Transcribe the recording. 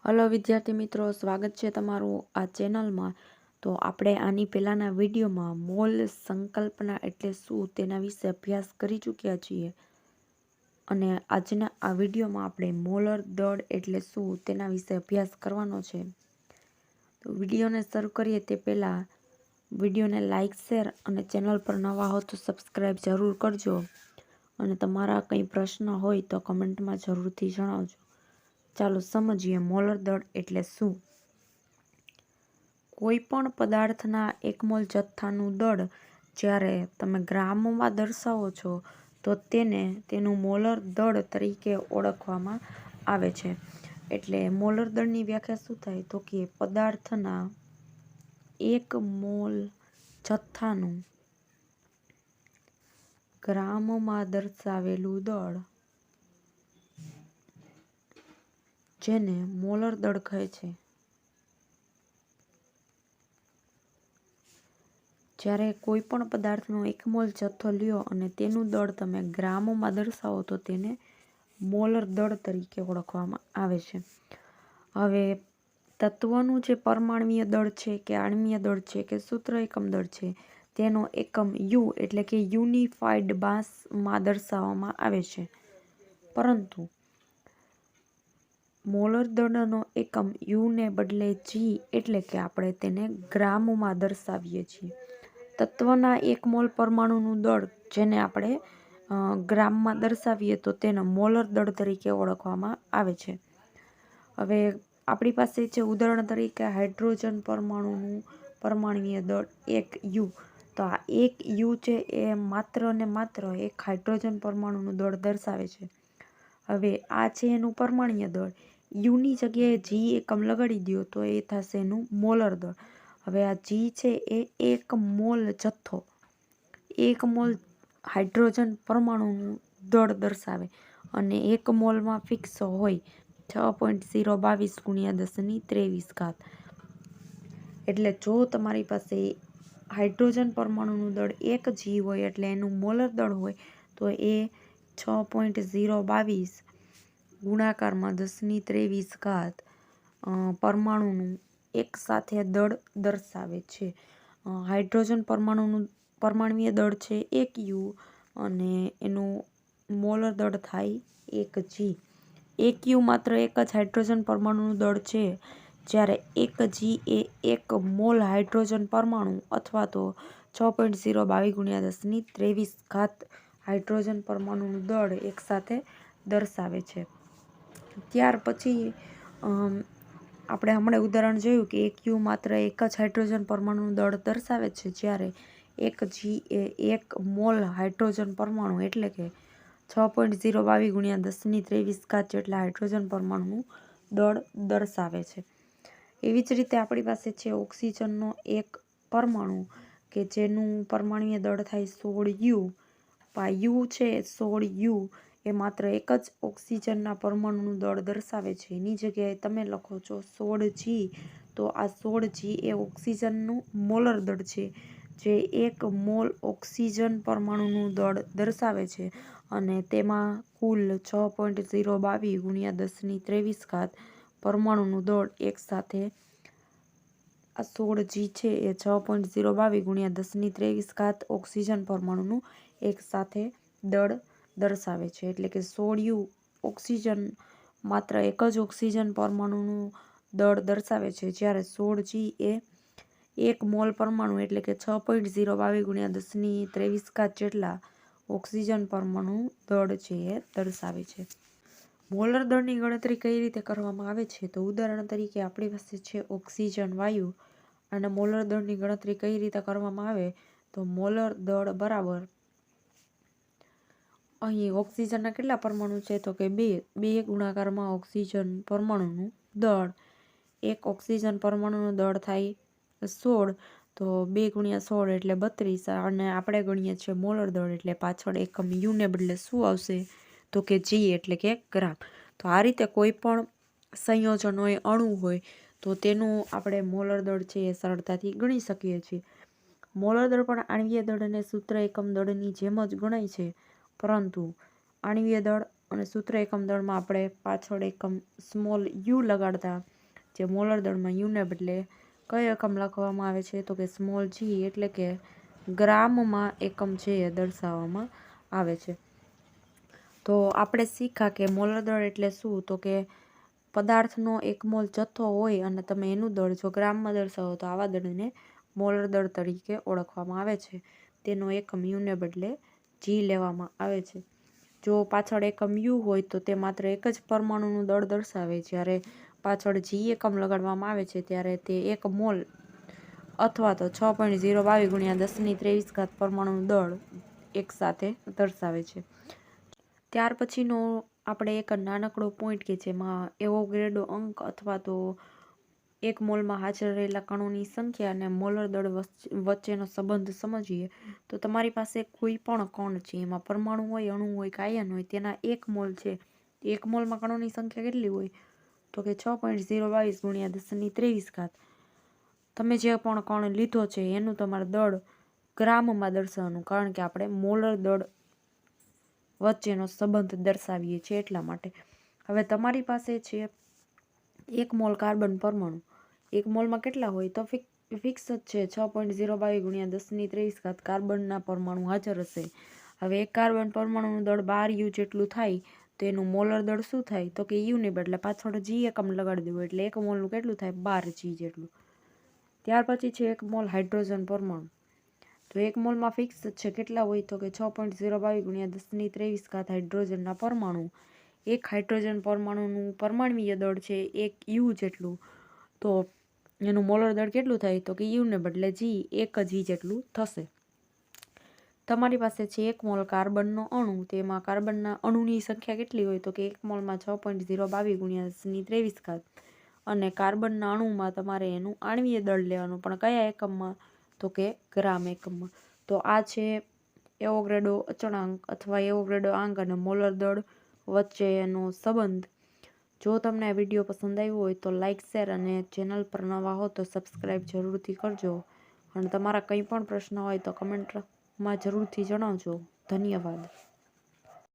Hello વિદ્યાર્થી મિત્રો, સ્વાગત છે તમારું આ ચેનલમાં। તો આપણે આની પહેલાંના વિડીયોમાં મોલ સંકલ્પના એટલે શું તેના વિશે અભ્યાસ કરી ચૂક્યા છીએ અને આજના આ વિડીયોમાં આપણે મોલર દળ એટલે શું તેના વિશે અભ્યાસ કરવાનો છે। તો વિડીયોને શરૂ કરીએ તે પહેલાં વિડીયોને લાઇક, શેર અને ચેનલ પર નવા હો તો સબસ્ક્રાઈબ જરૂર કરજો અને તમારા કંઈ પ્રશ્ન હોય તો કમેન્ટમાં જરૂરથી જણાવજો। ચાલો સમજીએ મોલર દળ એટલે શું। કોઈ પણ પદાર્થના એક મોલ જથ્થાનું દળ જ્યારે તમે ગ્રામમાં દર્શાવો છો તો તેનું મોલર દળ તરીકે ઓળખવામાં આવે છે। એટલે મોલર દળની વ્યાખ્યા શું થાય તો કે પદાર્થના એક મોલ જથ્થાનું ગ્રામમાં દર્શાવેલું દળ જેને મોલર દળ કહે છે। જ્યારે કોઈ પણ પદાર્થનો એક મોલ જથ્થો લ્યો અને તેનું દળ તમે ગ્રામમાં દર્શાવો તો તેને મોલર દળ તરીકે ઓળખવામાં આવે છે। હવે તત્વનું જે પરમાણ્વીય દળ છે કે આણ્વીય દળ છે કે સૂત્ર એકમ દળ છે તેનો એકમ યુ એટલે કે યુનિફાઈડ માસમાં દર્શાવવામાં આવે છે, પરંતુ મોલર દળનો એકમ યુને બદલે જી એટલે કે આપણે તેને ગ્રામમાં દર્શાવીએ છીએ। તત્વના એક મોલ પરમાણુનું દળ જેને આપણે ગ્રામમાં દર્શાવીએ તો તેને મોલર દળ તરીકે ઓળખવામાં આવે છે। હવે આપણી પાસે છે ઉદાહરણ તરીકે હાઇડ્રોજન પરમાણુનું પરમાણ્વીય દળ 1 યુ। તો આ 1 યુ છે એ માત્ર ને માત્ર એક હાઇડ્રોજન પરમાણુનું દળ દર્શાવે છે। હવે આ છે એનું પરમાણ્વીય દળ, યુની જગ્યાએ જી એકમ લગાડી દો તો એ થશે એનું મોલર દળ। હવે આ જી છે એ એક મોલ જથ્થો, એક મોલ હાઇડ્રોજન પરમાણુનું દળ દર્શાવે અને એક મોલમાં ફિક્સ હોય 6.022 × 1023। એટલે જો તમારી પાસે હાઇડ્રોજન પરમાણુનું દળ 1 જી હોય એટલે એનું મોલર દળ હોય તો એ 6.022 ગુણાકારમાં 1023 પરમાણુનું એક સાથે દળ દર્શાવે છે। હાઇડ્રોજન પરમાણુનું પરમાણ્વીય દળ છે 1 યુ અને એનું મોલર દળ થાય 1 જી। 1 યુ માત્ર એક જ હાઇડ્રોજન પરમાણુનું દળ છે, જ્યારે 1 જી એ એક મોલ હાઇડ્રોજન પરમાણુ અથવા તો 6.022 × 1023 હાઇડ્રોજન પરમાણુનું દળ એક સાથે દર્શાવે છે। ત્યાર પછી આપણે હમણાં ઉદાહરણ જોયું કે 1 યુ માત્ર એક જ હાઇડ્રોજન પરમાણુનું દળ દર્શાવે છે, જ્યારે 1 જી એ એક મોલ હાઇડ્રોજન પરમાણુ એટલે કે 6.022 × 1023 જેટલા હાઇડ્રોજન પરમાણુનું દળ દર્શાવે છે। એવી જ રીતે આપણી પાસે છે ઓક્સિજનનો એક પરમાણુ કે જેનું પરમાણ્વીય દળ થાય 16 યુ। આ યુ છે 16 યુ એ માત્ર એક જ ઓક્સિજનના પરમાણુનું દળ દર્શાવે છે, એની જગ્યાએ તમે લખો છો 16 જી। તો આ 16 જી એ ઓક્સિજનનું મોલર દળ છે, જે એક મોલ ઓક્સિજન પરમાણુનું દળ દર્શાવે છે અને તેમાં કુલ 6.022 × 1023 પરમાણુનું દળ એક સાથે આ 16 જી છે એ 6.022 × 1023 ઓક્સિજન પરમાણુનું એક સાથે દળ દર્શાવે છે। એટલે કે 16 યુ ઓક્સિજન માત્ર એક જ ઓક્સિજન પરમાણુનું દળ દર્શાવે છે, જ્યારે 16 જી એ એક મોલ પરમાણુ એટલે કે 6.022 × 1023 જેટલા ઓક્સિજન પરમાણુનું દળ છે એ દર્શાવે છે। મોલર દળની ગણતરી કઈ રીતે કરવામાં આવે છે તો ઉદાહરણ તરીકે આપણી પાસે છે ઓક્સિજન વાયુ અને મોલર દળની ગણતરી કઈ રીતે કરવામાં આવે તો મોલર દળ બરાબર અહીં ઓક્સિજનના કેટલા પરમાણુ છે તો કે 2 ગુણાકારમાં ઓક્સિજન પરમાણુનું દળ, એક ઓક્સિજન પરમાણુનું દળ થાય 16 તો 2 × 16 એટલે 32 અને આપણે ગણીએ છીએ મોલર દળ એટલે પાછળ એકમ યુને બદલે શું આવશે તો કે જી એટલે કે ગ્રામ। તો આ રીતે કોઈ પણ સંયોજન હોય, અણુ હોય તો તેનું આપણે મોલર દળ છે એ સરળતાથી ગણી શકીએ છીએ। મોલર દળ પણ આણ્વીય દળ અને સૂત્ર એકમ દળની જેમ જ ગણાય છે, પરંતુ આણ્વીય દળ અને સૂત્ર એકમ દળમાં આપણે પાછળ એકમ સ્મોલ યુ લગાડતા, જે મોલર દળમાં યુને બદલે કયો એકમ લખવામાં આવે છે તો કે સ્મોલ જી, એટલે કે ગ્રામમાં એકમ છે એ દર્શાવવામાં આવે છે. તો આપણે શીખા કે મોલર દળ એટલે શું, તો કે પદાર્થનો 1 મોલ જથ્થો હોય અને તમે એનું દળ જો ગ્રામમાં દર્શાવો તો આવા દળને મોલર દળ તરીકે ઓળખવામાં આવે છે. તેનો એકમ યુને બદલે જી લેવામાં આવે છે. જો પાછળ એકમ યુ હોય તો તે માત્ર એક જ પરમાણુનું દળ દર્શાવે, જ્યારે પાછળ જી એકમ લગાડવામાં આવે છે ત્યારે તે 1 મોલ અથવા તો 6.022 ગુણ્યા 10⁻23 પરમાણુનું દળ એકસાથે દર્શાવે છે. ત્યાર પછીનો આપણે એક નાનકડો પોઈન્ટ કે જેમાં એવોગ્રેડો અંક અથવા તો 1 મોલમાં હાજર રહેલા કણોની સંખ્યા અને મોલર દળ વચ્ચેનો સંબંધ સમજીએ. તો તમારી પાસે કોઈ પણ કણ છે, એમાં પરમાણુ હોય, અણુ હોય, આયન હોય, તેના 1 મોલ છે. 1 મોલમાં કણોની સંખ્યા કેટલી હોય તો કે 6.022 ગુણ્યા 10⁻23. તમે જે પણ કણ લીધો છે એનું તમારે દળ ગ્રામમાં દર્શાવવાનું, કારણ કે આપણે મોલર દળ વચ્ચેનો સંબંધ દર્શાવીએ છીએ એટલા માટે. હવે તમારી પાસે છે 1 મોલ કાર્બન પરમાણુ. 1 મોલમાં કેટલા હોય તો ફિક્સ જ છે 6.022 ગુણ્યા 10⁻23 કાર્બનના પરમાણુ હાજર હશે. હવે એક કાર્બન પરમાણુનું દળ 12 યુ જેટલું થાય તો એનું મોલર દળ શું થાય તો કે યુ ને બદલે પાછળ જી એકમ લગાડી દેવું, એટલે 1 મોલનું કેટલું થાય 12 જી જેટલું. ત્યાર પછી છે 1 મોલ હાઇડ્રોજન પરમાણુ. તો 1 મોલમાં ફિક્સ છે કેટલા હોય તો કે 6.022 ગુણ્યા 10⁻23 હાઇડ્રોજનના પરમાણુ. એક હાઇડ્રોજન પરમાણુનું પરમાણ્વીય દળ છે 1 યુ જેટલું, તો એનું મોલર દળ કેટલું થાય તો કે યુને બદલે જી 1 જી જેટલું થશે. તમારી પાસે છે 1 મોલ કાર્બનનો અણુ. તેમાં કાર્બનના અણુની સંખ્યા કેટલી હોય તો કે 1 મોલમાં 6.022 ગુણ્યા 10⁻23 અને કાર્બનના અણુમાં તમારે એનું આણ્વીય દળ લેવાનું, પણ કયા એકમમાં તો કે ગ્રામ એકમમાં. તો આ છે એવોગ્રેડો અચળાંક અથવા એવોગ્રેડો આંક અને મોલર દળ વચ્ચેનો સંબંધ. જો તમને આ વિડીયો પસંદ આવ્યો હોય તો લાઇક, શેર અને ચેનલ પર નવા હો તો સબસ્ક્રાઈબ જરૂરથી કરજો. અને તમારા કંઈ પણ પ્રશ્ન હોય તો કમેન્ટમાં જરૂરથી જણાવજો. ધન્યવાદ.